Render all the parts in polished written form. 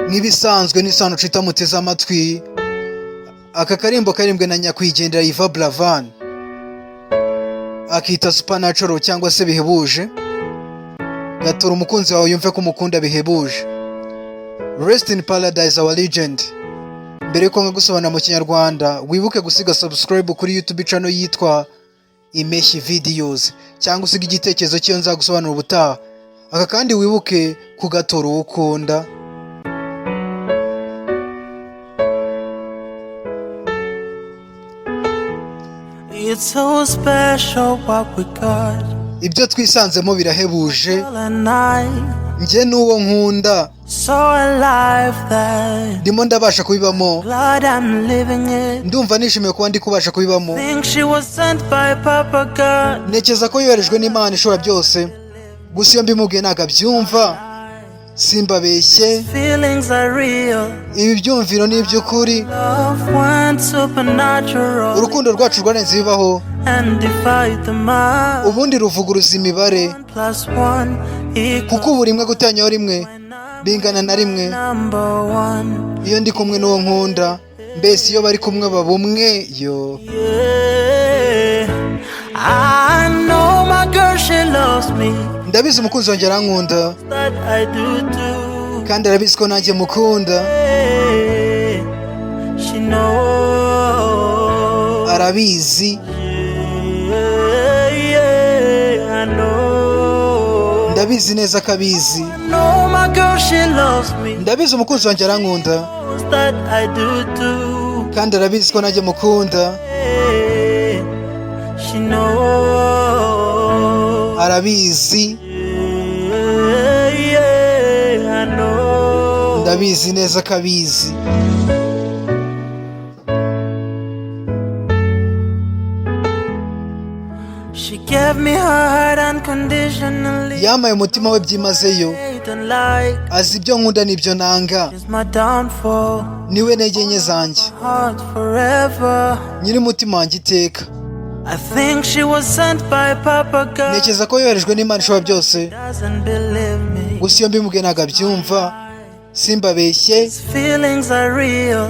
Nk'ibisanzwe n'isano cita muteze amatwi. Aka karimbo karimbwe na nyakwigendera Yvan Buravan. Akita supernatural cyangwa se bihebuje. Gatora umukunzi wawe yumve ko umukunda bihebuje. Rest in paradise our legend. Mbere ko ngagusobanura mu Kinyarwanda, wibuke gusiga subscribe kuri YouTube channel yitwa IMPESHYI videos cyangwa usiga igitekerezo cyo nzagusobanura ubutaha. Aka kandi wibuke kugatora ukunda. It's so special what we got. Ibyo twisanzemo birahebuje. Nje nuwo nkunda. So alive that ndimo ndabasha kubibamo. Glad I'm living it. Ndumva nishimiye kuba ndi kubasha kubibamo. Think she was sent by Papa God. Nekeza ko yoherejwe n'Imana ishobora byose. Gusa iyo mbimubwiye nagabyumva. Simbabeshye. Feelings are real. Ibi byumviro ni iby'ukuri. Love went supernatural. Urukundo rwacu rwarenze bibaho. And divide the mile. Ubundi ruvuguruza imibare. 1+1 kuko ubu rimwe gutanyaho rimwe bingana na rimwe. Iyo ndi kumwe n'uwo nkunda, mbese iyo bari kumwe babumwe yo. I know my girl, she loves me. Ndabizi umukunzi wanjye arankunda. That I do too. Kandi arabizi ko nanjye mukunda. She knows. Arabizi. I know. Ndabizi neza kabizi. I know my girl, she loves me. Ndabizi umukunzi wanjye arankunda. That I do too. Kandi arabizi ko nanjye mukunda. She knows. Arabizi. I know. Ndabizi neza kabizi. She gave me her heart unconditionally. Yamaye umutima we byimazeyo. Azi ibyo nkunda n'ibyo nanga. She's my downfall. Niwe ntege nke zanjye. Heart forever. Nyiri umutima wanjye iteka. I think she was sent by Papa God. Nekeza ko yoherejwe n'Imana ishobora byose. Doesn't believe me. Gusa iyo mbimubwiye nagabyumva. Simbabeshye. Feelings are real.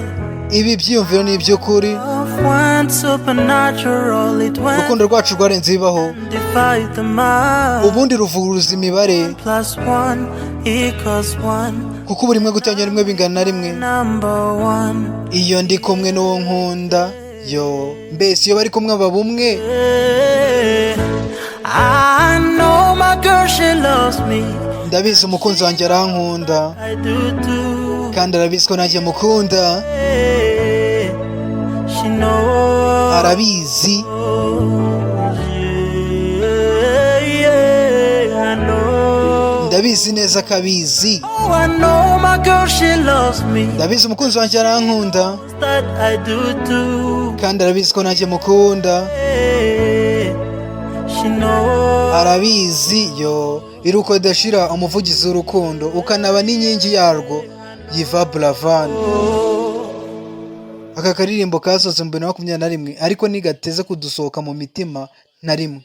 Ibi byiyumviro ni iby'ukuri. Love went supernatural. It went. Urukundo rwacu rwarenze bibaho. Divide the mile. Ubundi ruvuguruza imibare. 1+1 kuko buri rimwe gutangira rimwe bingana na rimwe. 1. Iyo ndi kumwe n'uwo nkunda yo, mbese iyo bari kumwe babumwe. I know my girl, she loves me. Ndabizi umukunzi wanjye arankunda. I do too. Kandi arabizi ko nanjye mukunda. She knows. Arabizi. I know. Ndabizi neza kabizi. Oh, I know my girl, she loves me. Ndabizi umukunzi wanjye arankunda. That I do too. Kandi arabizi ko nanjye mukunda. She knows. Arabizi yo. Iruko dashira umuvugizi w'urukundo ukanaba n'inkingi yarwo. Yvan Buravan. Aka karirimbo kasohotse mu 2021 ariko nigateze kudusohoka mu mitima na rimwe.